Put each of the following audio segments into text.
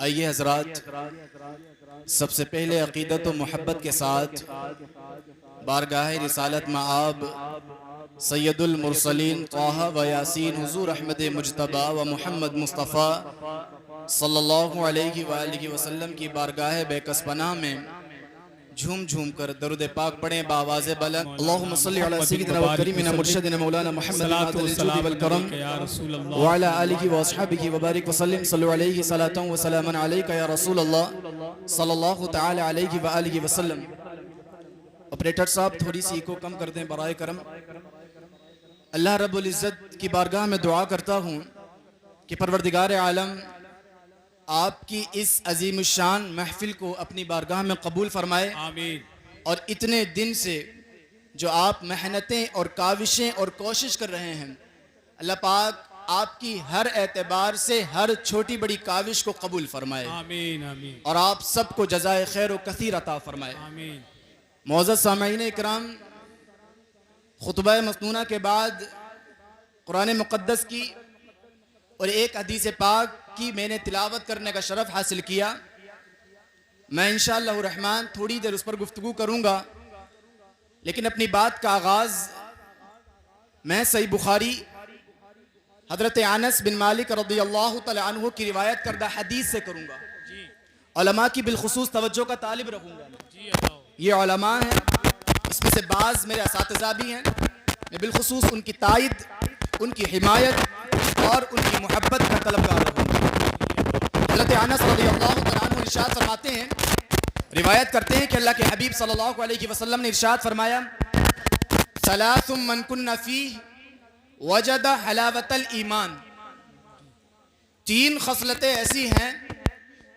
आइए हजरात, सबसे पहले अकीदत व मोहब्बत के साथ बारगाह रिसालत में आप सैयदुल मुरसलीन ताहा व यासीन हुजूर अहमद मुजतबा व मुहम्मद मुस्तफ़ा सल्लल्लाहु अलैहि वसल्लम की बारगाह बेकसपनाह में झूम झूम कर दरूद पाक पढ़ें बावाज़े बुलंद। अल्लाहुम्मा सल्लि अला सय्यिदिना व करीमिना मुर्शिदिना मौलाना मुहम्मद आदिल जुदी वल करम व अला आलिहि व अस्हाबिहि व बारिक व सल्लिम सल्लु अलैहि सलातन व सलामन अलैका या रसूल अल्लाह सल्लल्लाहु तआला अलैहि व आलिहि वसल्लम। ऑपरेटर साहब थोड़ी सी को कम कर दें बराए करम। अल्लाह रब्बुल इज़्ज़त की बारगाह में दुआ करता हूँ कि परवरदिगार आलम आपकी इस अजीमुशान महफिल को अपनी बारगाह में कबूल फरमाए। आमीन। और इतने दिन से जो आप मेहनतें और काविशें और कोशिश कर रहे हैं, अल्लाह पाक आपकी हर एतबार से हर छोटी बड़ी काविश को कबूल फरमाए। आमीन आमीन। और आप सबको जज़ाए खैर व कसीर अता फरमाए। आमीन। मौज़ज़ सामईन इकराम, खुतबा मसनूना के बाद कुरान मुक़द्दस की और एक हदीस पाक की मैंने तिलावत करने का शरफ हासिल किया। मैं इंशाअल्लाह रहमान थोड़ी देर उस पर गुफ्तगू करूँगा, लेकिन अपनी बात का आगाज़ मैं सही बुखारी हज़रत अनस बिन मालिक रज़ियल्लाहु तआला अन्हु की रिवायत करदा हदीस से करूँगा। उलमा की बिलखुसूस तवज्जो का तालिब रहूँगा। ये उलमा हैं, इसमें से बाज़ मेरे असातिज़ा भी हैं। मैं बिलखुसूस उनकी तायद, उनकी हिमायत और उनकी मोहब्बत का तलबगार रहूँगा। हज़रत अनस रज़ियल्लाहु तआला अन्हु इरशाद फरमाते हैं, रिवायत करते हैं कि अल्लाह के हबीब सल्लल्लाहु अलैहि वसल्लम ने इरशाद फरमाया, सलासुम मन कुन्ना फीह वजदा हलावतल ईमान। तीन खसलतें ऐसी हैं,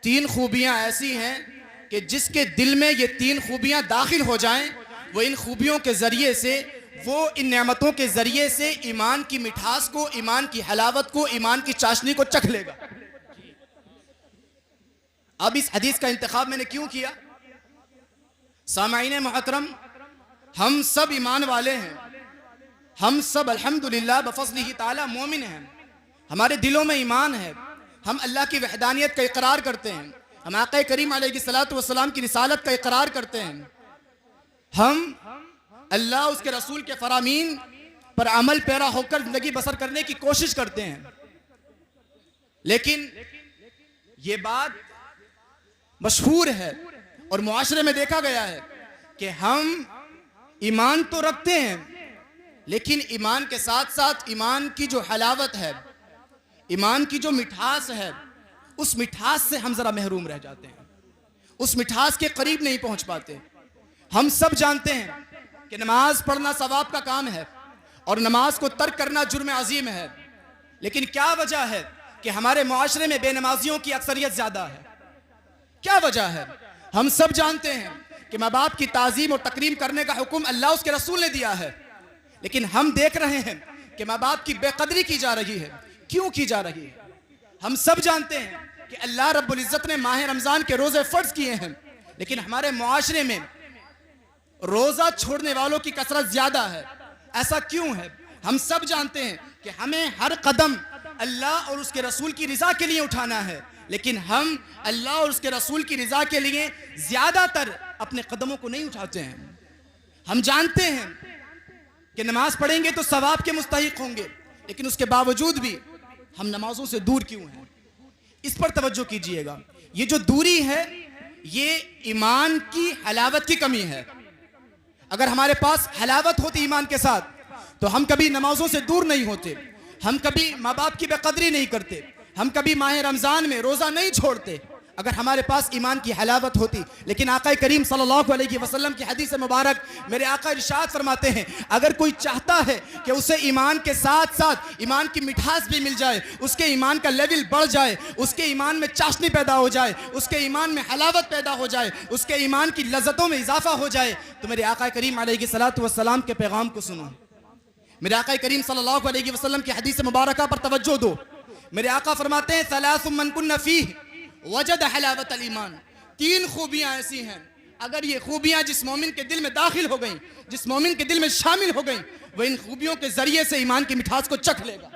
तीन खूबियाँ ऐसी हैं कि जिसके दिल में ये तीन खूबियाँ दाखिल हो जाएं, वो इन खूबियों के ज़रिए से वो इन नेमतों के ज़रिए से ईमान की मिठास को, ईमान की हलावत को, ईमान की चाशनी को चख लेगा। अब इस हदीस का इंतखाब मैंने क्यों किया? सामाईन मुहतरम, हम सब ईमान वाले हैं, हम सब अल्हम्दुलिल्लाह बफज़लिही ताला मोमिन हैं, हमारे दिलों में ईमान है, हम अल्लाह की वहदानियत का इकरार करते हैं, हम आक़ा करीम अलैहिस्सलातु वस्सलाम की रिसालत का इकरार करते हैं, हम अल्लाह उसके रसूल के फरामीन पर अमल पैरा होकर जिंदगी बसर करने की कोशिश करते हैं। लेकिन ये बात मशहूर है और मुआशरे में देखा गया है कि हम ईमान तो रखते हैं, लेकिन ईमान के साथ साथ ईमान की जो हलावत है, ईमान की जो मिठास है, उस मिठास से हम जरा महरूम रह जाते हैं, उस मिठास के करीब नहीं पहुंच पाते। हम सब जानते हैं कि नमाज पढ़ना सवाब का काम है और नमाज को तर्क करना जुर्म अजीम है, लेकिन क्या वजह है कि हमारे मुआशरे में बेनमाजियों की अक्सरियत ज्यादा है? क्या वजह है? हम सब जानते हैं कि माँ बाप की ताज़ीम और तकरीम करने का हुक्म अल्लाह उसके रसूल ने दिया है, लेकिन हम देख रहे हैं कि माँ बाप की बेकदरी की जा रही है। क्यों की जा रही है? हम सब जानते हैं कि अल्लाह रब्बुल इज़्ज़त ने माह रमज़ान के रोज़े फ़र्ज किए हैं, लेकिन हमारे मुआशरे में रोज़ा छोड़ने वालों की कसरत ज़्यादा है। ऐसा क्यों है? हम सब जानते हैं कि हमें हर कदम अल्लाह और उसके रसूल की रज़ा के लिए उठाना है, लेकिन हम अल्लाह और उसके रसूल की रज़ा के लिए ज़्यादातर अपने कदमों को नहीं उठाते हैं। हम जानते हैं कि नमाज पढ़ेंगे तो सवाब के मुस्तहिक होंगे, लेकिन उसके बावजूद भी हम नमाजों से दूर क्यों हैं? इस पर तवज्जो कीजिएगा। ये जो दूरी है, ये ईमान की हलावत की कमी है। अगर हमारे पास हलावत होती ईमान के साथ, तो हम कभी नमाजों से दूर नहीं होते, हम कभी माँ बाप की बेकदरी नहीं करते, हम कभी माह रमज़ान में रोज़ा नहीं छोड़ते, अगर हमारे पास ईमान की हलावत होती। लेकिन आका करीम सल्लल्लाहु अलैहि वसल्लम की हदीस मुबारक मेरे आका इरशाद फरमाते हैं, अगर कोई चाहता है कि उसे ईमान के साथ साथ ईमान की मिठास भी मिल जाए, उसके ईमान का लेवल बढ़ जाए, उसके ईमान में चाशनी पैदा हो जाए, उसके ईमान में हलावत पैदा हो जाए, उसके ईमान की लज़्ज़तों में इजाफा हो जाए, तो मेरे आका करीम अलैहिस्सलातु वस्सलाम के पैगाम को सुनो। मेरे आका करीम सल्लल्लाहु अलैहि वसल्लम की हदीस मुबारक पर तवज्जो दो। मेरे आका फरमाते हैं, सलासुम मन कुन्न फीह वजद हलावत अल ईमान। 3 खूबियां ऐसी हैं, अगर ये खूबियां जिस मोमिन के दिल में दाखिल हो गई, जिस मोमिन के दिल में शामिल हो गई, वह इन खूबियों के जरिए से ईमान की मिठास को चख लेगा।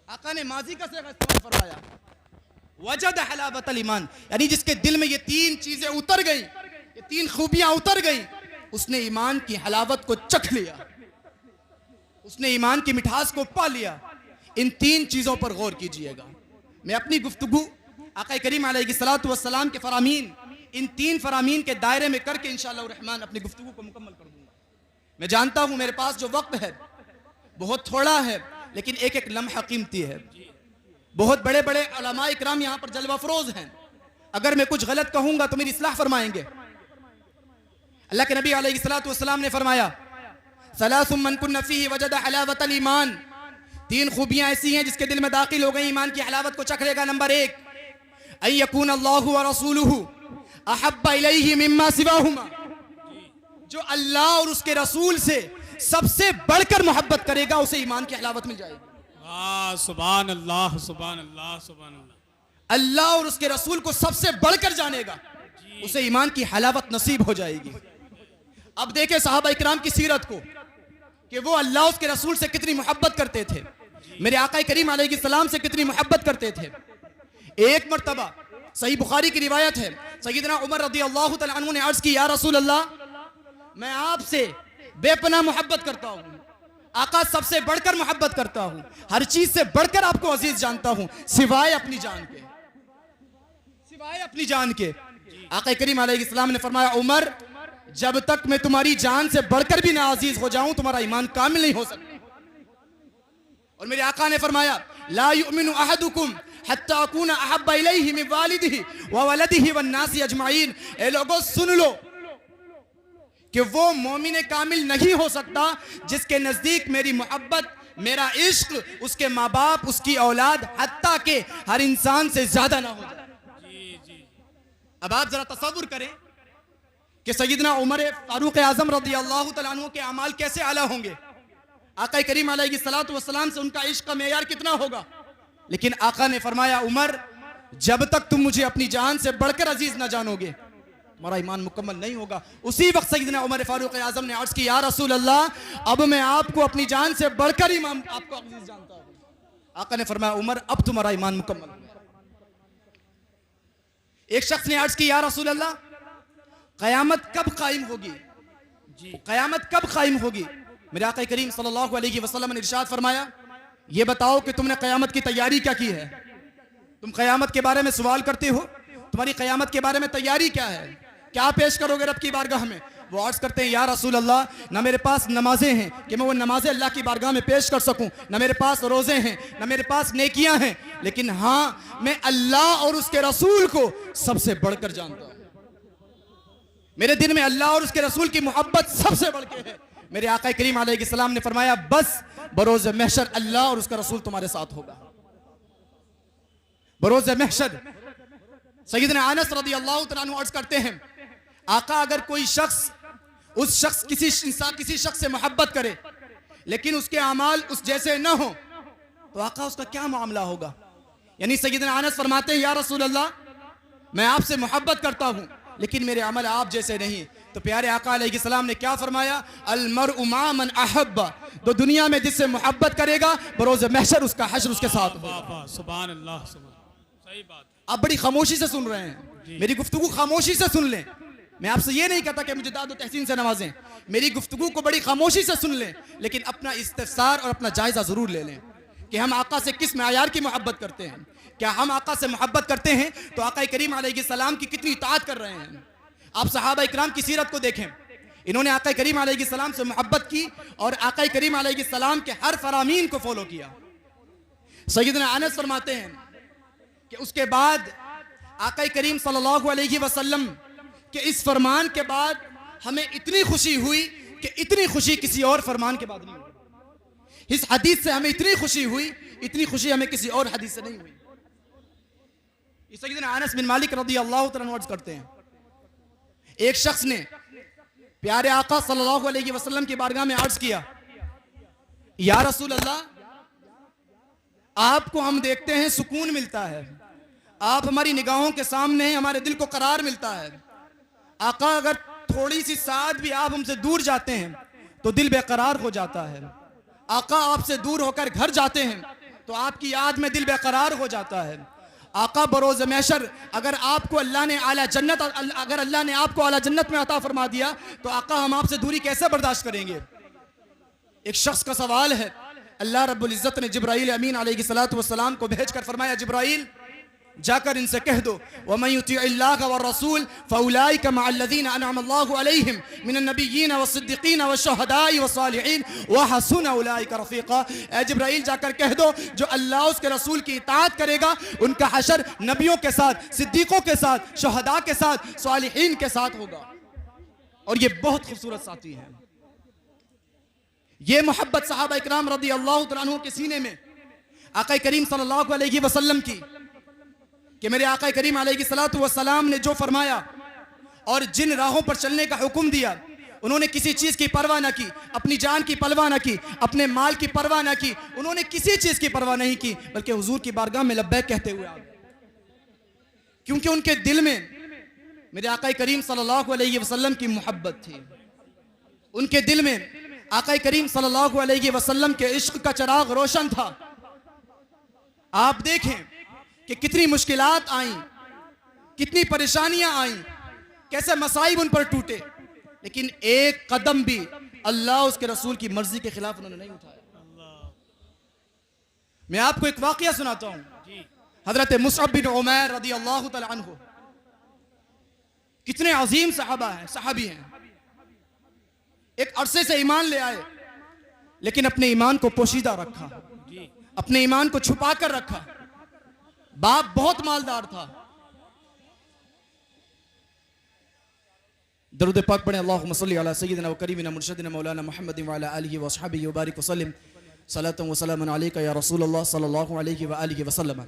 आका ने माजी का सिगा इस्तेमाल फरमाया, वजद हलावत अल ईमान, यानी जिसके दिल में ये 3 चीजें उतर गई, ये 3 खूबियां उतर गई, उसने ईमान की हलावत को चख लिया, उसने ईमान की मिठास को पा लिया। इन 3 चीजों पर गौर कीजिएगा। मैं अपनी गुफ्तगू आका करीम अलैहिस्सलातु वस्सलाम के फरामीन, इन 3 फरामीन के दायरे में करके इंशाअल्लाह रहमान अपनी गुफ्तगू को मुकम्मल कर दूंगा। मैं जानता हूं मेरे पास जो वक्त है बहुत थोड़ा है, लेकिन एक एक लम्हा कीमती है। बहुत बड़े बड़े उलमा इकराम यहाँ पर जलवा फरोज हैं, अगर मैं कुछ गलत कहूंगा तो मेरी इस्लाह फरमाएंगे। अल्लाह के नबी अलैहिस्सलातु वस्सलाम ने फरमाया, सलासुम मन कुन्न फीहि वजद हलावत अल ईमान। 3 खूबियां ऐसी हैं जिसके दिल में दाखिल हो गई, ईमान की हलावत को चख लेगा। नंबर 1, अन यकून अल्लाहु व रसूलुहु अहब्बा इलैहि मिम्मा सिवाहुमा। जो अल्लाह और उसके रसूल से सबसे बढ़कर मोहब्बत करेगा, उसे ईमान की हलावत मिल जाएगी। सुभान अल्लाह, सुभान अल्लाह, सुभान अल्लाह। अल्लाह और उसके रसूल को सबसे बढ़कर जानेगा, उसे ईमान की हलावत नसीब हो जाएगी। अब देखें सहाबा इकराम की सीरत को कि वो अल्लाह उसके रसूल से कितनी मोहब्बत करते थे, मेरे आका करीम अलैहिस्सलाम से कितनी मोहब्बत करते थे। एक मर्तबा सही बुखारी की रिवायत है, सय्यदना उमर रज़ियल्लाहु तआला अन्हु ने अर्ज की, या रसूल अल्लाह, मैं आपसे बेपनाह मोहब्बत करता हूँ, आका सबसे बढ़कर मोहब्बत करता हूँ, हर चीज से बढ़कर आपको अजीज जानता हूँ, सिवाय अपनी जान के, सिवाय अपनी जान के। आका करीम अलैहिस्सलाम ने फरमाया, उमर, जब तक मैं तुम्हारी जान से बढ़कर भी ना अजीज हो जाऊं, तुम्हारा ईमान कामिल नहीं हो सकता। और मेरे आका ने फरमाया, ला युमिनु अहदुकुम हत्ता अकूना अहब्बा इलैहि मिन वालिदिही व वलदिही वन नासी अजमाइन। ए लोगों, सुन लो कि वो मोमिन कामिल नहीं हो सकता जिसके नजदीक मेरी मोहब्बत, मेरा इश्क, उसके माँ बाप, उसकी औलाद, हत्ता के हर इंसान से ज्यादा ना हो जाए। अब आप जरा तसव्वुर करें कि सय्यदना उमर फारूक आजम रज़ियल्लाहु तआला अन्हु के अमाल कैसे आला होंगे, आका करीम अलैहिस्सलातु वस्सलाम से उनका इश्क का मेयार कितना होगा। लेकिन आका ने फरमाया, उमर, जब तक तुम मुझे अपनी जान से बढ़कर अजीज ना जानोगे तुम्हारा ईमान मुकम्मल नहीं होगा। उसी वक्त सैयदना उमर फारूक आजम ने अर्ज की, या रसूल अल्लाह, अब मैं आपको अपनी जान से बढ़कर ईमान आपको अजीज जानता हूं। आका ने फरमाया, उमर अब तुम्हारा ईमान मुकम्मल हो गया। एक शख्स ने अर्ज की, या रसूल अल्लाह, क़यामत कब कायम होगी? जी, क़यामत कब कायम होगी? मेरे आका करीम सल्लल्लाहु अलैहि वसल्लम ने इरशाद फरमाया, ये बताओ कि तुमने क़यामत की तैयारी क्या की है? तुम क़यामत के बारे में सवाल करते हो, तुम्हारी क़यामत के बारे में तैयारी क्या है? क्या पेश करोगे रब की बारगाह में? वो अर्ज करते हैं, या रसूल अल्लाह, ना मेरे पास नमाजें हैं कि मैं वो नमाजें अल्लाह की बारगाह में पेश कर सकूं, ना मेरे पास रोज़े हैं, ना मेरे पास नेकियां हैं, लेकिन हाँ, मैं अल्लाह और उसके रसूल को सबसे बढ़कर जानता हूं। मेरे दिल में अल्लाह और उसके रसूल की मोहब्बत सबसे बढ़ के है। मेरे आका करीम अलैहिस्सलाम ने फरमाया, बस बरोज़ महशर अल्लाह और उसका रसूल तुम्हारे साथ होगा। बरोज़ महशर सैयदना अनस रज़ियल्लाहु तआला अन्हु अर्ज करते हैं, आका अगर कोई शख्स किसी शख्स से मोहब्बत करे लेकिन उसके अमाल उस जैसे न हो तो आका उसका क्या मामला होगा? यानी सैयदना अनस फरमाते हैं, या रसूल अल्लाह, मैं आपसे मोहब्बत करता हूं लेकिन मेरे अमल आप जैसे नहीं। तो प्यारे आका अलैहिस्सलाम ने क्या फरमाया, अल मरउ मा मन अहब्बा, तो दुनिया में जिससे मोहब्बत करेगा बरोज़ महशर उसका हश्र उसके साथ होगा। सुभान अल्लाह, सही बात। आप बड़ी खामोशी से सुन रहे हैं, मेरी गुफ्तगू खामोशी से सुन लें। मैं आपसे ये नहीं कहता कि मुझे दाद तहसीन से नवाजें, मेरी गुफ्तगू को बड़ी खामोशी से सुन लें, लेकिन अपना इस्तिफ़सार और अपना जायज़ा ज़रूर ले लें कि हम आका से किस मयार की मोहब्बत करते हैं। क्या हम आका से मोहब्बत करते हैं तो आका करीम अलैहिस्सलाम की कितनी इताअत कर रहे हैं? आप सहाबा इकराम की सीरत को देखें, इन्होंने आका करीम अलैहिस्सलाम से मोहब्बत की और आका करीम अलैहिस्सलाम के हर फरामीन को फॉलो किया। सैयदना अनस फरमाते हैं कि उसके बाद आका करीम सल्लल्लाहु अलैहि वसल्लम के इस फरमान के बाद हमें इतनी खुशी हुई कि इतनी खुशी किसी और फरमान के बाद नहीं हुई। इस हदीस से हमें इतनी खुशी हुई, इतनी खुशी हमें किसी और हदीस से नहीं हुई। सैयदना अनस बिन मालिक रज़ियल्लाहु तआला अन्हु अर्ज करते हैं, एक शख्स ने प्यारे आका सल्लल्लाहु अलैहि वसल्लम की बारगाह में अर्ज किया, या रसूल अल्लाह, आपको हम देखते हैं सुकून मिलता है, आप हमारी निगाहों के सामने हैं, हमारे दिल को करार मिलता है। आका अगर थोड़ी सी साथ भी आप हमसे दूर जाते हैं तो दिल बेकरार हो जाता है। आका आपसे दूर होकर घर जाते हैं तो आपकी याद में दिल बेकरार हो जाता है। आका बरोज़ महशर अगर आपको अल्लाह ने आला जन्नत में अता फरमा दिया तो आका हम आपसे दूरी कैसे बर्दाश्त करेंगे? एक शख्स का सवाल है, अल्लाह रब्बुल इज़्ज़त ने जिब्राईल अमीन अलैहिस्सलातु वस्सलाम को भेजकर फरमाया, जिब्राईल जाकर इनसे कह दो, वमन युतिइल्लाह व रसूल फउलाइका मअल्लज़ीना अनअमल्लाहु अलैहिम मिनन नबिय्यीन वस्सिद्दीक़ीन वश्शुहदाई वस्सालिहीन व हसुना उलाइका रफ़ीक़ा। ए जिब्राईल जाकर कह दो, जो अल्लाह उसके रसूल की इताअत करेगा उनका हशर नबियों के साथ, सिद्दीक़ों के साथ, शुहदा के साथ, सालिहीन के साथ होगा। और ये बहुत खूबसूरत साथी है। ये मोहब्बत सहाबा इकराम रज़ियल्लाहु तआला अन्हुम के सीने में आका करीम सल्लल्लाहु अलैहि वसल्लम की, कि मेरे आका करीम अलैहिस्सलातु वस्सलाम ने जो फरमाया और जिन राहों पर चलने का हुक्म दिया, उन्होंने किसी चीज़ की परवाह ना की, अपनी जान की परवाह ना की, अपने माल की परवाह ना की, उन्होंने किसी चीज़ की परवाह नहीं की, बल्कि हुजूर की बारगाह में लब्बैक कहते हुए आ गए। क्योंकि उनके दिल में मेरे आका करीम सल्लल्लाहु अलैहि वसल्लम की मोहब्बत थी। उनके दिल में आका करीम सल्लल्लाहु अलैहि वसल्लम के इश्क का चिराग रोशन था। आप देखें कि कितनी मुश्किलात आई, कितनी परेशानियां आई, कैसे मसाइब उन पर टूटे, लेकिन एक कदम भी अल्लाह उसके रसूल की मर्जी के खिलाफ उन्होंने नहीं उठाया। मैं आपको एक वाकया सुनाता हूं। हजरत मुसअब बिन उमैर रज़ियल्लाहु तआला अन्हु कितने अजीम सहाबी हैं। एक अरसे से ईमान ले आए, लेकिन अपने ईमान को पोशीदा रखा, अपने ईमान को छुपा कर रखा। बाप बहुत मालदार था। दरूद पाक पढ़े, अल्लाहुम्मा सल्ली अला सय्यिदिना व करीमिना मुर्शिदिना मौलाना मुहम्मद व अला आलिहि व अस्हाबिहि व बारिक व सल्लिम सलातन व सलामन अलैका या रसूलल्लाह सल्लल्लाहु अलैहि व आलिहि व सल्लम।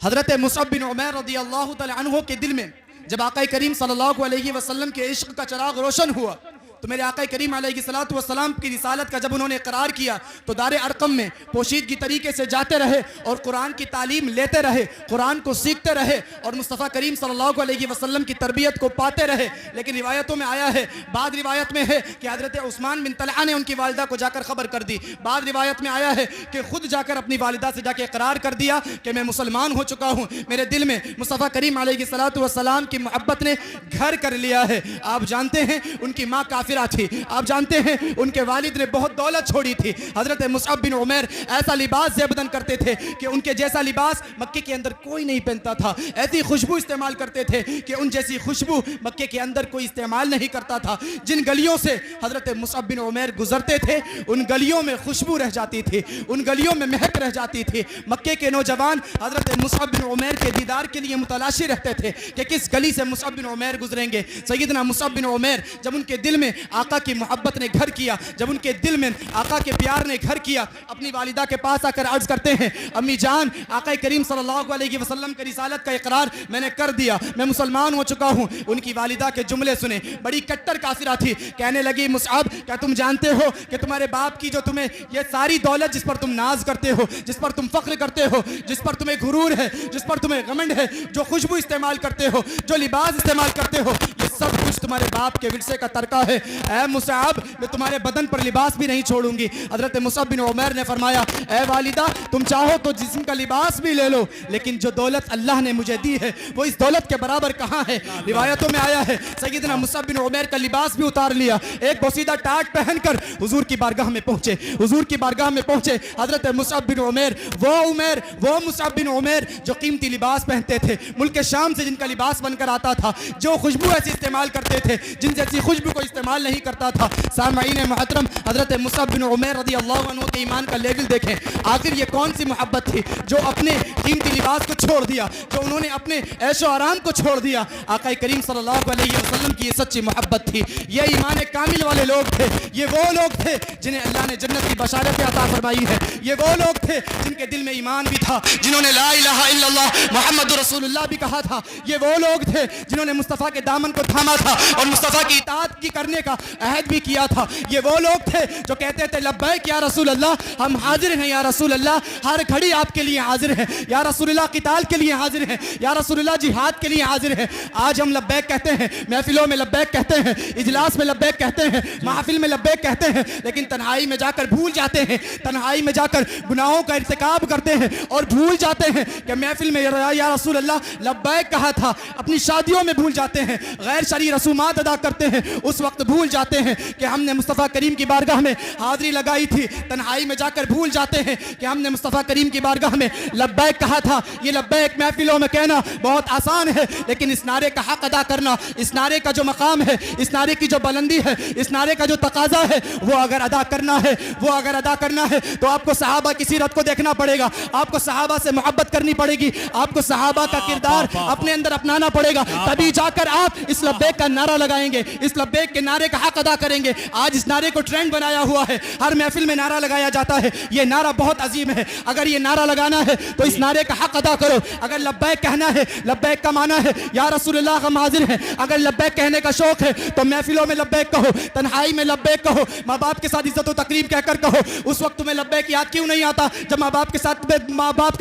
हजरत मुसअब बिन उमैर रज़ियल्लाहु तआला अन्हु के दिल में जब आका करीम सल्लल्लाहु अलैहि वसल्लम के इश्क का चिराग रोशन हुआ तो मेरे आका करीम अलैहिस्सलातु वस्सलाम की रिसालत का जब उन्होंने इकरार किया तो दारे अरकम में पोशीदगी तरीके से जाते रहे और कुरान की तालीम लेते रहे, कुरान को सीखते रहे और मुस्तफ़ा करीम सल्लल्लाहु अलैहि वसल्लम की तरबियत को पाते रहे। लेकिन रिवायतों में आया है, बाद रिवायत में है कि हज़रत उस्मान बिन तलहा ने उनकी वालिदा को जाकर खबर कर दी, बाद रिवायत में आया है कि खुद जाकर अपनी वालिदा से जाकर इकरार कर दिया कि मैं मुसलमान हो चुका हूँ, मेरे दिल में मुस्तफ़ा करीम अलैहिस्सलातु वस्सलाम की मोहब्बत ने घर कर लिया है। आप जानते हैं उनकी माँ काफिरा थी, आप जानते हैं उनके वालिद ने बहुत दौलत छोड़ी थी। हज़रत मुसअब बिन उमैर ऐसा लिबास ज़ेबदन करते थे कि उनके जैसा लिबास मक्के के अंदर कोई नहीं पहनता था, ऐसी खुशबू इस्तेमाल करते थे कि उन जैसी खुशबू मक्के के अंदर कोई इस्तेमाल नहीं करता था। जिन गलियों से हज़रत मुसअब बिन उमैर गुजरते थे उन गलियों में खुशबू रह जाती थी, उन गलियों में महक रह जाती थी। मक्के के नौजवान हज़रत मुसअब बिन उमैर के दीदार के लिए मुतलाशी रहते थे कि किस गली से मुसअब बिन उमैर गुजरेंगे। सैयदना मुसअब बिन उमैर जब उनके दिल में आका की मोहब्बत ने घर किया, जब उनके दिल में आका के प्यार ने घर किया, अपनी वालिदा के पास आकर अर्ज करते हैं, अम्मी जान, आका करीम सल्लल्लाहु अलैहि वसल्लम की रिसालत का इकरार मैंने कर दिया, मैं मुसलमान हो चुका हूँ। उनकी वालिदा के जुमले सुने, बड़ी कट्टर काफिरा थी, कहने लगी, मुसअब क्या तुम जानते हो कि तुम्हारे बाप की जो तुम्हें ये सारी दौलत जिस पर तुम नाज करते हो, जिस पर तुम फख्र करते हो, जिस पर तुम्हें गुरूर है, जिस पर तुम्हें घमंड है, जो खुशबू इस्तेमाल करते हो, जो लिबास इस्तेमाल करते हो, ये सब कुछ तुम्हारे बाप के विरसे का तरका है। ऐ मुसअब, मैं तुम्हारे बदन पर लिबास भी नहीं छोड़ूंगी। हज़रत मुसअब बिन उमैर ने फरमाया, ऐ वालिदा, तुम चाहो तो जिस्म का लिबास भी ले लो, लेकिन जो दौलत अल्लाह ने मुझे दी है वो इस दौलत के बराबर कहाँ है। रिवायतों में आया है सैयदना मुसअब बिन उमैर का लिबास भी उतार लिया, एक बोसीदा टाट पहनकर हुजूर की बारगाह में पहुंचे, हुजूर की बारगाह में पहुंचे। हज़रत मुसअब बिन उमैर, वो मुसअब बिन उमैर जो कीमती लिबास पहनते थे, मुल्क शाम से जिनका लिबास बनकर आता था, जो खुशबू ऐसी इस्तेमाल करते थे जिन जैसी खुशबू को इस्तेमाल नहीं करता था। सामईन मोहतरम, हज़रत मुसअब बिन उमैर रज़ियल्लाहु अन्हु के ईमान का लेवल देखें। आखिर ये कौन सी मोहब्बत थी जो अपने कीमती लिबास को छोड़ दिया, जो उन्होंने अपने ऐशो आराम को छोड़ दिया। आका करीम सल्लल्लाहु अलैहि वसल्लम की ये सच्ची मोहब्बत थी, ये ईमान कामिल वाले लोग थे, ये वो लोग थे जिन्हें अल्लाह ने जन्नत की बशारत अता फरमाई है, ये वो लोग थे जिनके दिल में ईमान भी था, जिन्होंने ला इलाहा इल्लल्लाह मुहम्मदुर रसूलुल्लाह भी कहा था, ये वो लोग थे जिन्होंने मुस्तफ़ा के दामन को थामा था और मुस्तफ़ा की इताअत की करने का अहद भी किया था। ये वो लोग थे जो कहते थे, लब्बैक या रसूल अल्लाह, हम हाजिर हैं या रसूल अल्लाह, हर घड़ी आपके लिए हाजिर हैं या रसूलुल्लाह, क़िताल के लिए हाजिर हैं या रसूलुल्लाह, जिहाद के लिए हाजिर हैं। आज हम लब्बैक कहते हैं, महफिलों में लब्बैक कहते हैं, इजलास में लब्बैक कहते हैं, महफिल में लब्बैक कहते हैं, लेकिन तन्हाई में जाकर भूल जाते हैं, तन्हाई में जाकर गुनाहों का इर्तिकाब करते हैं और भूल जाते हैं कि महफिल में या रसूल अल्लाह लब्बैक कहा था। अपनी शादियों में भूल जाते हैं, गैर शरई रसूमात अदा करते हैं, उस वक्त भूल जाते हैं कि हमने मुस्तफ़ा करीम की बारगाह में हाज़िरी लगाई थी। तन्हाई में जाकर भूल जाते हैं कि हमने मुस्तफ़ा करीम की बारगाह में लब्बैक कहा था। ये लब्बैक महफिलों में कहना बहुत आसान है, लेकिन इस नारे का हक अदा करना, इस नारे का जो मकाम है, इस नारे की जो बुलंदी है, इस नारे का जो तकाजा है, वो अगर अदा करना है, वो अगर अदा करना है तो आपको सहाबा की सीरत को देखना पड़ेगा, आपको सहाबा से मोहब्बत करनी पड़ेगी, आपको सहाबा का किरदार अपने अंदर अपनाना पड़ेगा, तभी जाकर आप इस लब्बैक का नारा लगाएंगे, इस लब्बैक के नारे का हक अदा करेंगे। आज इस नारे को ट्रेंड बनाया हुआ है, हर महफिल में नारा लगाया जाता है। ये नारा बहुत अजीम है, अगर ये नारा लगाना है तो इस नारे का हक अदा करो। अगर लब्बैक कहना है, लब्बैक का माना है या रसूलुल्लाह हम हाजिर हैं, अगर लब्बैक कहने का शौक है तो महफिलों में लब्बैक कहो, तन्हाई में लब्बैक कहो, माँ बाप के साथ इज्जत व तकरीम कहकर कहो। उस वक्त तुम्हें लब्बैक याद क्यों नहीं आता जब माँ बाप के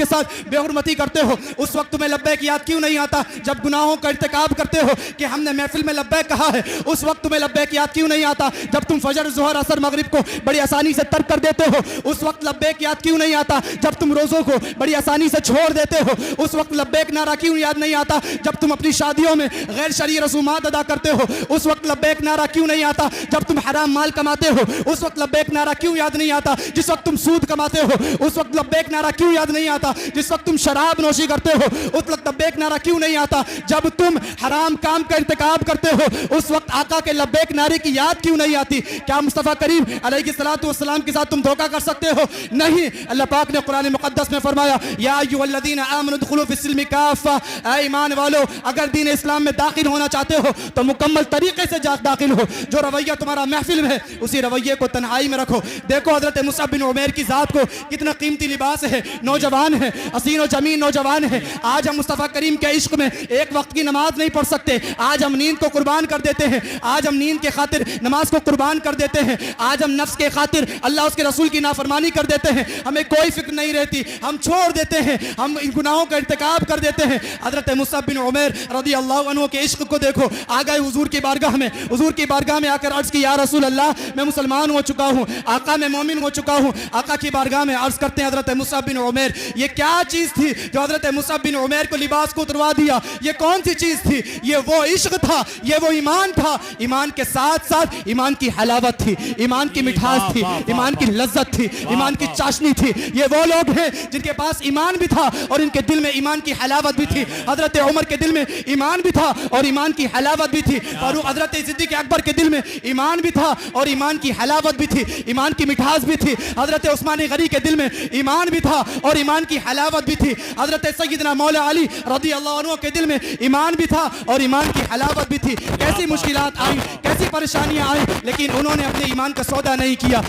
साथ बेहुरमती करते हो? उस वक्त तुम्हें लब्बैक याद क्यों नहीं आता जब गुनाहों का इर्तिकाब करते हो कि हमने महफिल में लब्बैक कहा है? उस वक्त तुम्हें लब्बैक याद क्यों नहीं आता जब तुम फजर, ज़ोहर, असर, मगरिब को बड़ी आसानी से तर्क कर देते हो? उस वक्त लब्बैक याद क्यों नहीं आता जब तुम रोज़ों को बड़ी आसानी से छोड़ देते हो? उस वक्त लब्बैक नारा क्यों याद नहीं आता जब तुम अपनी शादियों में गैर शरई रसूमात अदा करते हो? उस वक्त लब्बैक नारा क्यों नहीं आता जब तुम हराम माल कमाते हो? उस वक्त लब्बैक नारा क्यों याद नहीं आता जिस वक्त तुम सूद कमाते हो? उस वक्त लब्बैक नारा क्यों याद नहीं आता जिस वक्त तुम शराब नोशी करते हो? उस वक्त लब्बैक नारा क्यों नहीं आता जब तुम हराम काम का इर्तिकाब करते हो? उस वक्त आका के लब्बैक नारे की याद क्यों नहीं आती? क्या मुस्तफ़ा करीम अलैहिस्सलातु वस्सलाम के साथ तुम धोखा कर सकते हो? नहीं। अल्लाह पाक ने कुरान मुक़द्दस में फरमाया, या अय्युहल्लज़ीना आमनु दुखुलू फ़िस्सिल्मि काफ़ा, ऐ ईमान वालो, अगर दीन इस्लाम में दाखिल होना चाहते हो तो मुकम्मल तरीके से दाखिल हो। जो रवैया तुम्हारा महफिल में है उसी रवैये को तन्हाई में रखो। देखो हज़रत मुसअब बिन उमैर की ज़ात को कितना कीमती लिबास है, नौजवान है, हसीन व जमीन नौजवान है। आज हम मुस्तफ़ा करीम के इश्क में एक वक्त की नमाज नहीं पढ़ सकते, आज हम नींद को कुर्बान कर देते हैं, आज हम नींद के खातिर नमाज को कुर्बान कर देते हैं, आज हम नफ्स के खातिर अल्लाह उसके रसूल की नाफरमानी कर देते हैं, हमें कोई फिक्र नहीं रहती, हम छोड़ देते हैं, हम इन गुनाहों का इर्तिकाब कर देते हैं। हज़रत मुसअब बिन उमैर रज़ी अल्लाह अन्हु के इश्क को देखो, आ गए हुजूर की बारगाह में, हुजूर की बारगाह में आकर अर्ज़ की, या रसूल अल्लाह मैं मुसलमान हो चुका हूँ, आका मैं मोमिन हो चुका हूँ। आका की बारगाह में अर्ज़ करते हैं हज़रत मुसअब बिन उमैर, ये क्या चीज़ थी जो हज़रत मुसअब बिन उमैर को लिबास को उतरवा दिया? ये कौन सी चीज़ थी? ये वो इश्क था, ये वो ईमान था। ईमान के साथ साथ ईमान की हलावत थी, ईमान की मिठास थी, ईमान की लज्जत थी, ईमान की चाशनी थी। ये वो लोग हैं जिनके पास ईमान भी था और इनके दिल में ईमान की हलावत भी थी। हज़रत उमर के दिल में ईमान भी था और ईमान की हलावत भी थी। फारूक हज़रत सिद्दीक़ अकबर के दिल में ईमान भी था और ईमान की हलावत भी थी, ईमान की मिठास भी थी। हज़रत उस्मान गनी के दिल में ईमान भी था और ईमान की हलावत भी थी। हज़रत सय्यदना मौला अली रज़ी अल्लाह अन्हु के दिल में ईमान भी था और ईमान की हलावत भी थी। कैसी मुश्किलात आई, कैसी परेशानियां आई, लेकिन उन्होंने अपने ईमान का सौदा नहीं किया।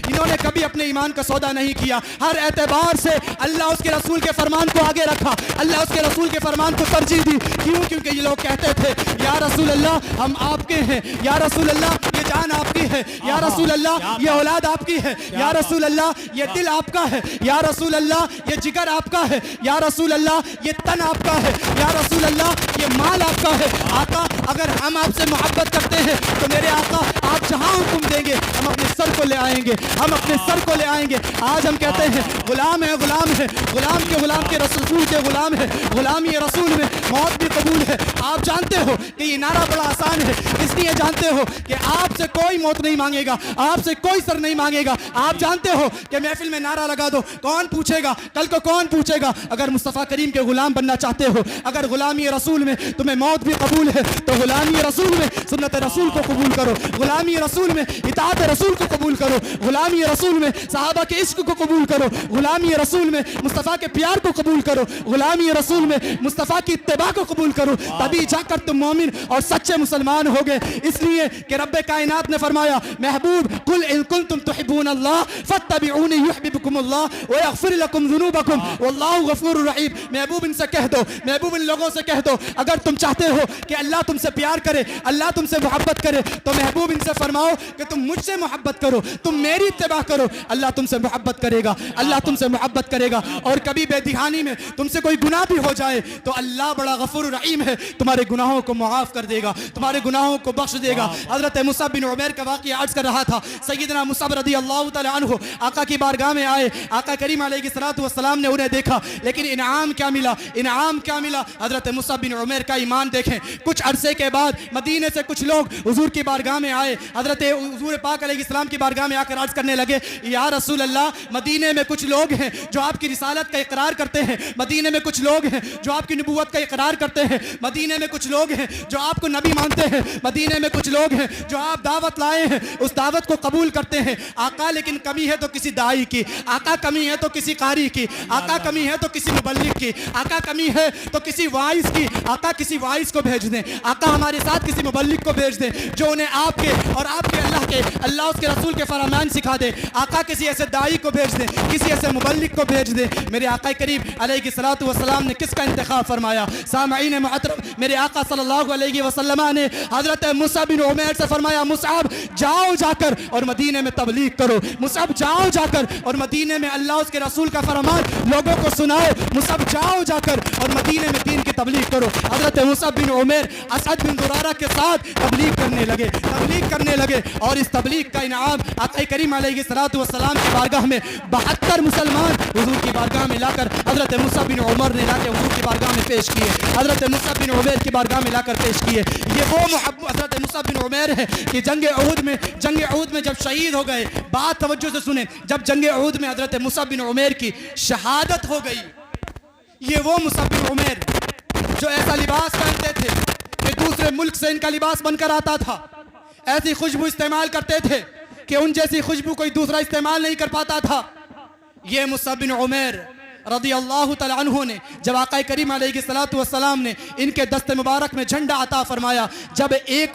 इन्होंने कभी अपने ईमान का सौदा नहीं किया। हर एतबार से अल्लाह उसके रसूल के फरमान को आगे रखा, अल्लाह उसके रसूल के फरमान को तरजीह दी। क्यों? क्योंकि ये लोग कहते थे, या रसूल अल्लाह हम आपके हैं, या रसूल अल्लाह ये जान आपकी है, या रसूल अल्लाह ये औलाद आपकी है, या रसूल अल्लाह ये दिल आपका है, या रसूल अल्लाह ये जिगर आपका है, या रसूल अल्लाह ये तन आपका है, या रसूल अल्लाह ये माल आपका है। आका अगर हम आपसे मोहब्बत करते हैं तो मेरे आका आप जहां हुक्म देंगे हम अपने सर को ले आएंगे, हम अपने सर को ले आएंगे। आज हम कहते हैं गुलाम है, गुलाम है, गुलाम के रसूल के गुलाम है, गुलामी रसूल में मौत भी कबूल है। आप जानते हो कि ये नारा बड़ा आसान है, इसलिए जानते हो कि आपसे कोई मौत नहीं मांगेगा, आपसे कोई सर नहीं मांगेगा। आप जानते हो कि महफिल में नारा लगा दो, कौन पूछेगा? कल को कौन पूछेगा? अगर मुस्तफ़ा करीम के गुलाम बनना चाहते हो, अगर गुलामी रसूल में तुम्हें मौत भी कबूल है तो गुलामी रसूल में सुन्नत रसूल को कबूल करो, गुलामी रसूल में इताअत रसूल को कबूल करो, गुलामी रसूल में सहाबा के इश्क को कबूल करो, गुलामी रसूल में मुस्तफ़ा के प्यार को कबूल करो, गुलामी रसूल में मुस्तफ़ा की इत्तिबा को कबूल करो। तभी जाकर तुम मोमिन और सच्चे मुसलमान हो गए। इसलिए कि रब्बे कायनात ने फरमाया, महबूब कुल इन कुंतुम तुहिब्बूनल्लाह फत्तबिऊनी युहब्बुकुमुल्लाह व यग़फिर लकुम ज़ुनूबकुम वल्लाहु गफ़ूरुर रहीम। महबूब इनसे कह दो, महबूब इन लोगों से कह दो, अगर तुम चाहते हो कि अल्लाह तुमसे प्यार करे, अल्लाह तुमसे मोहब्बत करे, तो महबूब इनसे फरमाओ कि तुम मुझसे मोहब्बत करो, तुम मेरी इत्तिबा करो, अल्लाह तुमसे मोहब्बत करेगा, अल्लाह तुमसे मोहब्बत करेगा। और कभी बेदिहानी में तुमसे कोई गुनाह भी हो जाए तो अल्लाह बड़ा गफूर रहीम है, तुम्हारे गुनाहों को मुआफ़ कर देगा, तुम्हारे गुनाहों को बख्श देगा। हज़रत मुसअब बिन उमैर का वाक़या अर्ज़ कर रहा था। सय्यदना मुसअब रज़ी अल्लाह तआला अन्हु आका की बारगाह में आए, आका करीम अलैहिस्सलातु वस्सलाम ने उन्हें देखा, लेकिन इनाम क्या मिला? इनाम क्या मिला? हज़रत मुसअब बिन उमैर का ईमान देखें। कुछ अरसे के बाद मदीने से कुछ लोग हुजूर की बारगाह में आए, हज़रत हुजूर पाक अलैहिस्सलाम की बारगाह में आकर अर्ज़ करने लगे, या रसूल अल्लाह मदीने में कुछ लोग हैं जो आपकी रिसालत का इकरार करते हैं, मदीने में कुछ लोग हैं जो आपकी नबूवत का इकरार करते हैं, मदीने में कुछ लोग हैं जो आपको नबी मानते हैं, मदीने में कुछ लोग हैं जो आप दावत लाए हैं उस दावत को कबूल करते हैं। आका लेकिन कमी है तो किसी दाई की, आका कमी है तो किसी कारी की, आका कमी है तो किसी मुबल्लिग की, आका कमी है तो किसी वाइस की, आका किसी वाइस को भेज दें, आका हमारे साथ किसी मुबल्लिग को भेज दें जो उन्हें आपके और आपके अल्लाह उसके रसूल के फरमान सिखा दे। आका किसी ऐसे दाई को भेज दें, किसी ऐसे मुबल्लिग को भेज दें। मेरे आका करीम अलैहिस्सलातु वस्सलाम ने किसका इंतखाब फरमाया? सामईन मुहतरम, मेरे आका सल्लल्लाहु अलैहि वसल्लम ने हज़रत मुसअब बिन उमैर से फरमाया, मुसअब जाओ जाकर और मदीने में तबलीग करो, मुसअब जाओ जाकर और मदीने में अल्लाह उसके रसूल का फरमान लोगों को सुनाओ, मुसअब जाओ जाकर और मदीने में दीन की तबलीग करो। हज़रत मुसअब बिन उमैर असद बिन दुरारा के साथ तबलीग करने लगे और इस तबलीग का इनाम आका करीम अलैहिस्सलातु वस्सलाम की बारगाह में 72 मुसलमान हुजूर की बारगाह में लाकर हज़रत मुसअब बिन उमर ने लाकर हुजूर की बारगाह में पेश किए, हज़रत मुसअब बिन उमैर की बारगाह में लाकर पेश किए। ये वो हज़रत मुसअब बिन उमैर है कि जंग उहद में जब शहीद हो गए, बात तवज्जो से सुने, जब जंग उहद में हज़रत मुसअब बिन उमैर की शहादत हो गई, ये वो मुसअब बिन उमैर जो ऐसा लिबास पहनते थे कि दूसरे मुल्क से इनका लिबास बनकर आता था, ऐसी खुशबू इस्तेमाल करते थे कि उन जैसी खुशबू कोई दूसरा इस्तेमाल नहीं कर पाता था। ये मुसअब बिन उमैर रज़ियल्लाहु तआला अन्हु ने जब आका करीम अलैहिस्सलातु वस्सलाम ने इनके दस्ते मुबारक में झंडा अता फरमाया, जब एक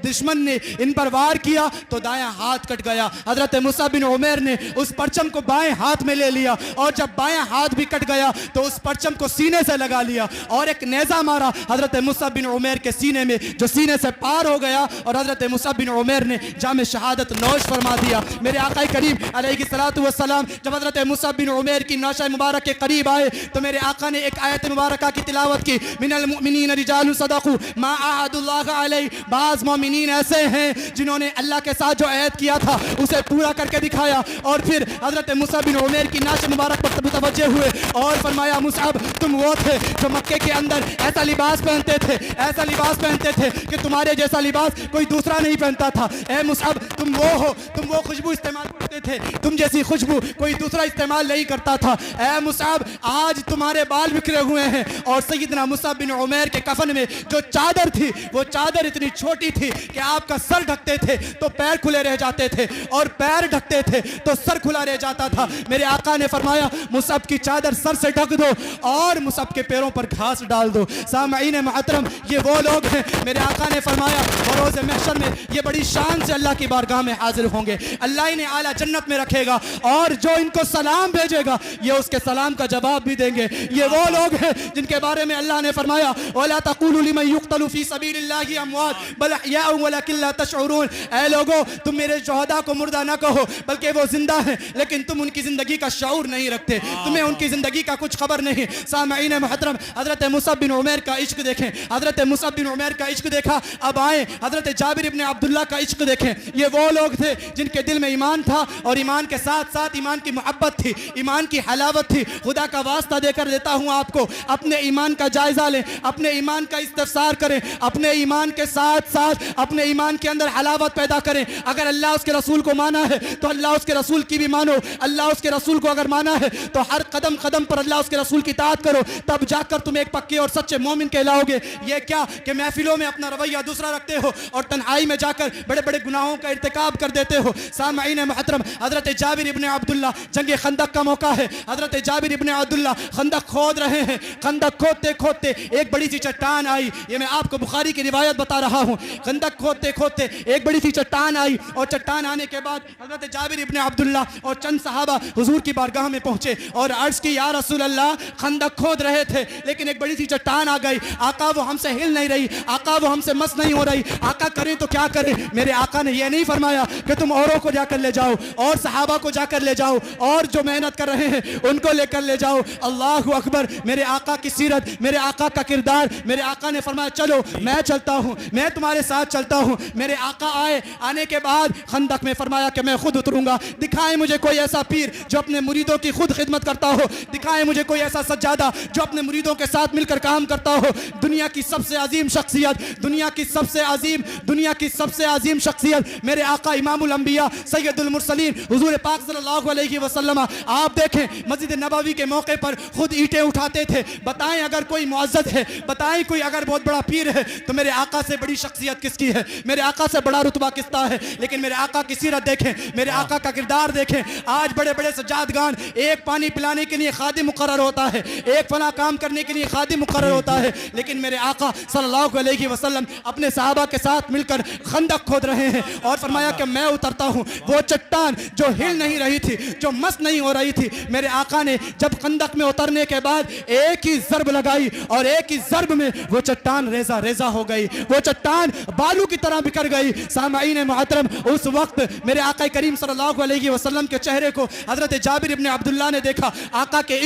दुश्मन ने इन पर वार किया तो दायां हाथ कट गया। हजरत मुसअब बिन उमैर ने उस परचम को बाएं हाथ में ले लिया और जब बायां हाथ भी कट गया तो उस परचम को सीने से लगा लिया और एक नेज़ा मारा हजरत मुसअब बिन उमैर के सीने में, जो सीने से पार हो गया और हजरत मुसअब बिन उमैर ने जाम शहादत नौश फरमा दिया। मेरे आका करीम अलैहिस्सलातु वस्सलाम जब हजरत मुसअब बिन उमैर की नाशा मुबारक के करीब आए तो मेरे आका ने एक आयत मुबारक की तिलावत की, मिनल मुमिनीन रिजालुन सदक़ू मा अहदुल्लाह अलैहि। बाज़ मोमिनीन ऐसे हैं जिन्होंने अल्लाह के साथ जो अहद किया था उसे पूरा करके दिखाया। और फिर हजरत मुसअब बिन उमैर की नाशा मुबारक पर मुतवज्जे हुए और फरमाया, मुसअब तुम वो थे जो मक्के के अंदर ऐसा लिबास पहनते थे, ऐसा लिबास पहनते थे कि तुम्हारे जैसा लिबास कोई दूसरा नहीं पहनता था। ए मुसअब तुम वो हो, तुम वो खुशबू इस्तेमाल करते थे, तुम जैसी खुशबू कोई दूसरा इस्तेमाल नहीं करता था। ए मुसअब आज तुम्हारे बाल बिखरे हुए हैं और सैयदना मुसअब बिन उमैर के कफन में जो चादर थी वो चादर इतनी छोटी थी कि आपका सर ढकते थे तो पैर खुले रह जाते थे और पैर ढकते थे तो सर खुला रह जाता था। मेरे आका ने फरमाया, मुसअब की चादर सर से ढक दो और मुसअब के पैरों पर घास डाल दो। सामईन मुहतरम, ये वो लोग हैं मेरे आका ने फरमाया और रोज़े महशर में ये बड़ी शान से अल्लाह की बारगाह में हाजिर होंगे। अल्लाह इन्हें आला जन्नत में रखेगा और जो इनको सलाम भेजेगा ये उसके सलाम का जवाब भी देंगे। ये वो लोग हैं जिनके बारे में अल्लाह ने फरमाया, वला तक़ूलू लिमन युक़तलू फ़ी सबीलिल्लाहि अमवात बल अहयाउन वलकिन ला तशऊरून। ऐ लोगो, तुम मेरे शोहदा को मुर्दा ना कहो बल्कि वो जिंदा हैं, लेकिन तुम उनकी जिंदगी का शऊर नहीं रखते, तुम्हें उनकी जिंदगी का कुछ खबर नहीं। सामईन मुहतरम, हजरत मुसअब बिन उमैर का इश्क देखें, हजरत मुसअब बिन उमैर का इश्क देखा। अब आए हजरत जाबिर इब्ने अब्दुल्लाह का इश्क देखें। ये वो लोग थे जिनके दिल में ईमान था और ईमान के साथ साथ ईमान की मोहब्बत थी, ईमान की हलावत थी। खुदा का वास्ता देकर देता हूँ आपको, अपने ईमान का जायजा लें, अपने ईमान का इस्तिफ़सार करें, अपने ईमान के साथ साथ अपने ईमान के अंदर हलावत पैदा करें। अगर अल्लाह उसके रसूल को माना है तो अल्लाह उसके रसूल की भी मानो, अल्लाह उसके रसूल को अगर माना है तो हर कदम कदम पर अल्लाह उसके रसूल की इताअत करो, तब जाकर तुम एक पक्के और सच्चे मोमिन कहलाओगे। ये क्या कि महफिलों में अपना रवैया दूसरा रखते हो और तन्हाई में जाकर बड़े बड़े गुनाहों का इर्तिकाब कर देते हो। सामईन मुहतरम, हजरत जाबिर इब्ने अब्दुल्लाह, जंग खंदक का मौका है, हजरत जाबिर इब्ने अब्दुल्लाह खंदक खोद रहे हैं। खंदक खोदते खोदते एक बड़ी सी चट्टान आई, ये मैं आपको बुखारी की रिवायत बता रहा हूँ। खंदक खोदते खोदते एक बड़ी सी चट्टान आई और चट्टान आने के बाद हजरत जाबिर इब्ने अब्दुल्लाह और चंद सहाबा हुजूर की बारगाह में पहुंचे और अर्ज की, या रसूल अल्लाह, खंदक खोद रहे थे लेकिन एक बड़ी सी चट्टान आ गई, आका वो हमसे हिल नहीं रही, आका वो हमसे मस नहीं हो रही, आका करें तो क्या करें। मेरे आका ने यह नहीं फरमाया कि तुम औरों को जाकर ले जाओ और सहाबा को जाकर ले जाओ और जो मेहनत कर रहे हैं उनको लेकर ले जाओ। अल्लाहु अकबर, मेरे आका की सीरत, मेरे आका का किरदार। मेरे आका ने फरमाया, चलो मैं चलता हूँ, मैं तुम्हारे साथ चलता हूँ। मेरे आका आए, आने के बाद खंदक में फरमाया कि मैं खुद उतरूंगा। दिखाएं मुझे कोई ऐसा पीर जो अपने मुरीदों की खुद खिदमत करता हो, दिखाएं मुझे कोई ऐसा सज्जादा जो अपने मुरीदों के साथ मिलकर काम करता हो। दुनिया की सबसे अजीम शख्सियत, दुनिया की सबसे अजीम शख्सियत मेरे आका इमामुल अंबिया सैयदुल मुरसलीन हुजूर पाक सल्लल्लाहु अलैहि वसल्लम, आप देखें मस्जिद नबवी के मौके पर खुद ईंटें उठाते थे। बताएं अगर कोई मुअज़्ज़ज़ है, बताएं कोई अगर बहुत बड़ा पीर है तो मेरे आका से बड़ी शख्सियत किसकी है, मेरे आका से बड़ा रुतबा किसका है। लेकिन मेरे आका की सीरत देखें, मेरे आका का किरदार देखें। आज बड़े बड़े सज्जादगान, एक पानी पिलाने के लिए खादिम मुकर्रर होता है, एक फला काम करने के लिए खादिम मुकर्रर होता है, लेकिन मेरे आका सल्लल्लाहु अलैहि वसल्लम अपने सहाबा के साथ मिलकर खंदक खोद रहे हैं और फरमाया कि मैं उतरता हूँ। वो चट्टान जो हिल नहीं रही थी, जो मस नहीं हो रही थी, मेरे आका ने जब खंदक में उतरने के बाद एक ही ज़रब लगाई और एक ही ज़रब में वो चट्टान रेजा रेजा हो गई, वो चट्टान बालू की तरह बिखर गई। सामईन मुहतरम, उस वक्त मेरे आका करीम सल्लल्लाहु अलैहि वसल्लम के चेहरे को हजरत जाबिर इब्ने अब्दुल्लाह ने देखा। आका के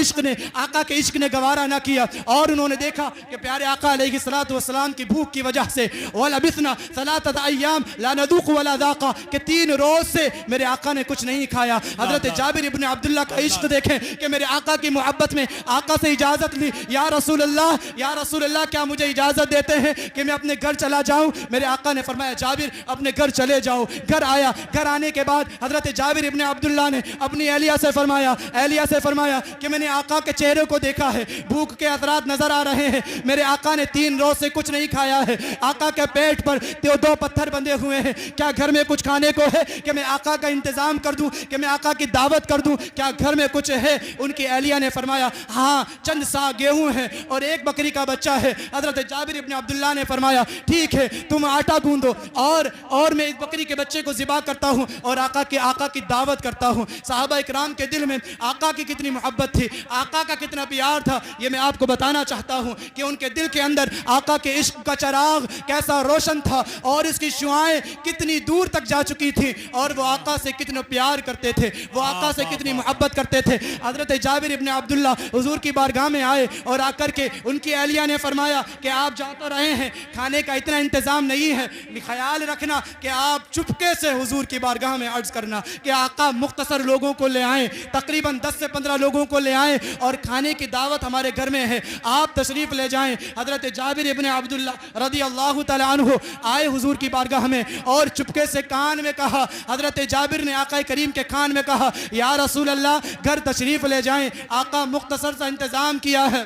इश्क ने गवारा ना किया और उन्होंने देखा कि प्यारे आका अलैहिस्सलातु वस्सलाम की भूख की वजह से वलबिसना सलासत अय्याम ला नदूक़ वला ज़ाक़ा कि 3 रोज से मेरे आका ने कुछ नहीं खाया। हजरत जाबिर इब्ने अब्दुल्लाह का इश्क देखें कि मेरे आका की मोहब्बत में आका से इजाज़त ली, या रसूल अल्लाह क्या मुझे इजाज़त देते हैं कि मैं अपने घर चला जाऊँ। मेरे आका ने फरमाया, जाबिर अपने घर चले जाओ। घर आया, घर आने के बाद हजरत जाबिर इब्ने अब्दुल्लाह ने अपनी एहलिया से फरमाया कि मैंने आका के चेहरे को देखा है, भूख के असरात नजर आ रहे हैं। मेरे आका ने 3 रोज से कुछ नहीं खाया है, आका के पेट पर 2 पत्थर बंधे हुए हैं। क्या घर में कुछ खाने को है कि मैं आका का इंतजाम कर दूं, कि मैं आका की दावत कर दूं? क्या घर में कुछ है? उनकी उनकी अहलिया ने फरमाया हाँ चंद सा गेहूं है और एक बकरी का बच्चा है। हजरत जाबिर इब्न अब्दुल्लाह ने फरमाया ठीक है तुम आटा गूंदो और मैं इस बकरी के बच्चे को ज़िबा करता हूँ और आका की दावत करता हूँ। सहाबा इकराम के दिल में आका की कितनी मोहब्बत थी, आका का कितना प्यार था, ये मैं आपको बताना चाहता हूँ कि उनके दिल के अंदर आका के इश्क का चिराग कैसा रोशन था और इसकी शुआएं कितनी दूर तक जा चुकी थी और वो आका से कितना प्यार करते थे, वो आका से कितनी मोहब्बत करते थे। हजरत जाबिर इब्न अब्दुल्ला हुजूर की बारगाह में आए और आकर के उनकी अहलिया ने फरमाया कि आप जा तो रहे हैं, खाने का इतना इंतज़ाम नहीं है, ख्याल रखना कि आप चुपके से हुजूर की बारगाह में अर्ज़ करना कि आका मुख्तसर लोगों को ले आएँ, तकरीबन 10 से 15 लोगों को ले आएँ और खाने की दावत हमारे घर में है, आप तशरीफ़ ले जाएँ। हज़रत जाबिर इब्न अब्दुल्ला रज़ी अल्लाह तआला अन्हु आए हुजूर की बारगाह में और चुपके से कान में कहा, हज़रत जाबिर ने आका करीम के कान में कहा या रसूल अल्लाह घर तशरीफ़ ले जाएँ, आका मुख्तसर सा इंतज़ाम किया है।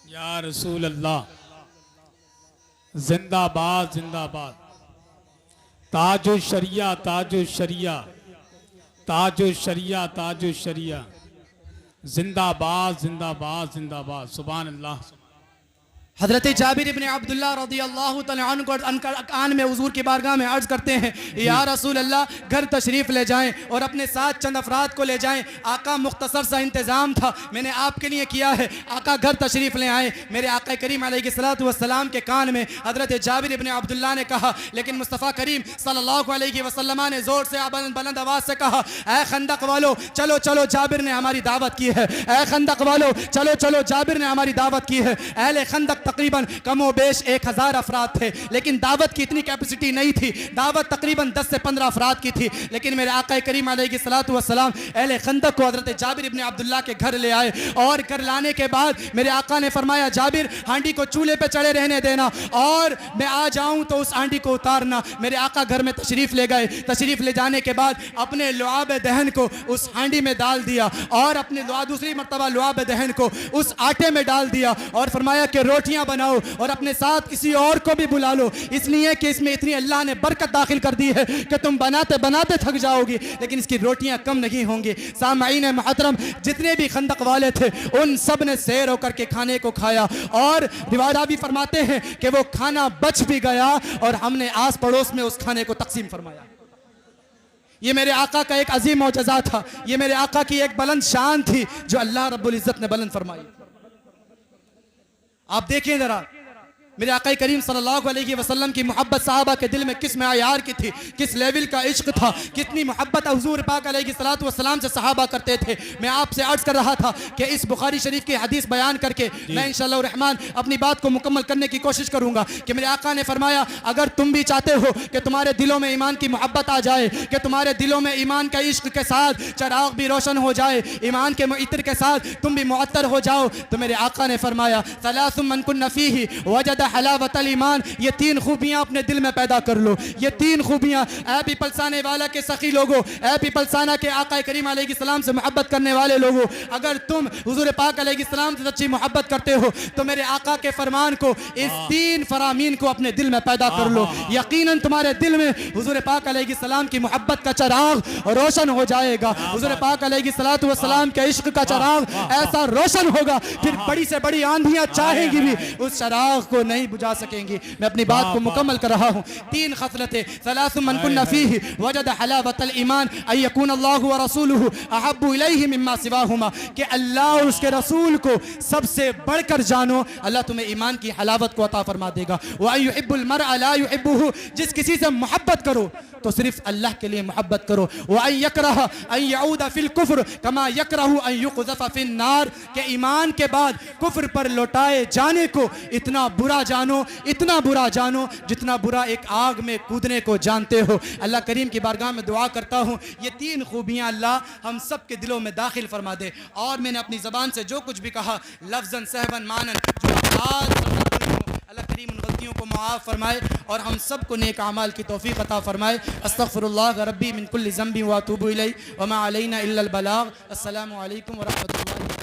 या रसूल अल्लाह जिंदाबाद जिंदाबाद, ताजो शरिया ताजो शरिया ताजो शरिया ताजो शरिया, जिंदाबाद जिंदाबाद जिंदाबाद। सुभान अल्लाह। हज़रत जाबिर इब्न अब्दुल्ला रज़ियल्लाहु तआला अन्हु कान में हुजूर की बारगाह में अर्ज़ करते हैं या रसूल अल्लाह घर तशरीफ़ ले जाएं और अपने साथ चंद अफराद को ले जाएं, आका मुख्तसर सा इंतज़ाम था मैंने आपके लिए किया है, आका घर तशरीफ़ ले आएँ। मेरे आका करीम अलैहिस्सलातु वस्सलाम के कान में हज़रत जाबिर इब्न अब्दुल्ला ने कहा, लेकिन मुस्तफ़ा करीम सल्लल्लाहु अलैहि वसल्लम ने ज़ोर से बुलंद आवाज़ से कहा ऐ खंदक वालो चलो चलो जाबिर ने हमारी दावत की है, ऐ खंदक वालो चलो चलो जाबिर ने हमारी दावत की है। अहले खंदक तकरीबन कमो बेश 1000 अफराद थे, लेकिन दावत की इतनी कैपेसिटी नहीं थी, दावत तकरीबन 10 से 15 अफराद की थी। लेकिन मेरे आका करीम अलैहिस्सलातु वस्सलाम अहले खंदक को हज़रत जाबिर इब्न अब्दुल्ला के घर ले आए और घर लाने के बाद मेरे आका ने फरमाया जाबिर हांडी को चूल्हे पे चढ़े रहने देना और मैं आ जाऊं तो उस हांडी को उतारना। मेरे आका घर में तशरीफ़ ले गए, तशरीफ़ ले जाने के बाद अपने लुआब दहन को उस हांडी में डाल दिया और अपने दूसरी मरतबा लुआब दहन को उस आटे में डाल दिया और फरमाया कि रोटियां बनाओ और अपने साथ किसी और को भी बुला लो, इसलिए कि इसमें इतनी अल्लाह ने बरकत दाखिल कर दी है कि तुम बनाते बनाते थक जाओगी लेकिन इसकी रोटियां कम नहीं होंगी। सामाईन मुहतरम जितने भी खंदक वाले थे उन सब ने सैर होकर के खाने को खाया और रिवायत भी फरमाते हैं कि वो खाना बच भी गया और हमने आस पड़ोस में उस खाने को तकसीम फरमाया। ये मेरे आका का एक अजीम मौजज़ा था, ये मेरे आका की एक बुलंद शान थी जो अल्लाह रब्बुल इज़्ज़त ने बुलंद फरमाई। आप देखिए जरा मेरे आका करीम सल्लल्लाहु अलैहि वसल्लम की मोहब्बत साहबा के दिल में किस मयार की थी, किस लेवल का इश्क था, कितनी मोहब्बत हुजूर पाक अलैहिस्सलातु वस्सलाम से सहाबा करते थे। मैं आपसे अर्ज़ कर रहा था कि इस बुखारी शरीफ की हदीस बयान करके मैं इंशाअल्लाह रहमान अपनी बात को मुकम्मल करने की कोशिश करूँगा कि मेरे आका ने फरमाया अगर तुम भी चाहते हो कि तुम्हारे दिलों में ईमान की मोहब्बत आ जाए, कि तुम्हारे दिलों में ईमान का इश्क के साथ चिराग भी रोशन हो जाए, ईमान के इत्र के साथ तुम भी मुअत्तर हो जाओ, तो मेरे आका ने फरमाया सलासुम मन कुन्न फीही वजद हलावतल ईमान, ये 3 खूबियां अपने दिल में पैदा कर लो। ये 3 खूबियां ऐ पीपलसाने वाला के सखी लोगों, ऐ पीपलसाना के आका करीम अलैहिस्सलाम से मोहब्बत करने वाले लोगों, अगर तुम हुजूर पाक अलैहिस्सलाम से सच्ची मोहब्बत करते हो तो मेरे आका के फरमान को इस 3 फरामीन को अपने दिल में पैदा कर लो। यकीनन तुम्हारे दिल में हुजूर पाक अलैहिस्सलाम की मोहब्बत का चिराग रोशन हो जाएगा। हुजूर पाक अलैहिस्सलातु वस्सलाम के इश्क का चिराग ऐसा रोशन होगा फिर बड़ी से बड़ी आंधियां चाहेंगी भी उस चिराग को नहीं बुझा सकेंगी। मैं अपनी बात को मुकम्मल कर रहा हूँ। 3 खसलतें सलासुम मन कुन्न फीही वजद हलावतल ईमान अन यकून अल्लाहु व रसूलुहु अहब्बु इलैहि मिम्मा सिवाहुमा, कि अल्लाह और उसके रसूल को सबसे बढ़कर जानो, अल्लाह तुम्हें ईमान की हलावत को अता फरमा देगा। व अन युहिब्बुल मरअ ला युहिब्बुहु, जिस किसी से मोहब्बत करो तो सिर्फ अल्लाह के लिए मोहब्बत करो। व अन यकरह अन यऊद फिल कुफ्र कमा यकरहु अन युक़ज़फ़ फिन नार, के ईमान के बाद कुफ्र पर लौटाए जाने को इतना बुरा जानो, इतना बुरा जानो जितना बुरा एक आग में कूदने को जानते हो। अल्लाह करीम की बारगाह में दुआ करता हूँ ये 3 खूबियाँ अल्लाह हम सब के दिलों में दाखिल फरमा दे। और मैंने अपनी ज़बान से जो कुछ भी कहा लफ्ज़न सहवन मानन जो अल्लाह करीम उन गलतियों को माफ़ फरमाए और हम सब को नेक अमाल की तौफीक अता फरमाए। अस्तग़फिरुल्लाह रब्बी मिन कुल्लि ज़ंबि व अतूबु इलैहि व मा अलैना इल्लल बलाग। अस्सलामु अलैकुम व रहमतुल्लाहि।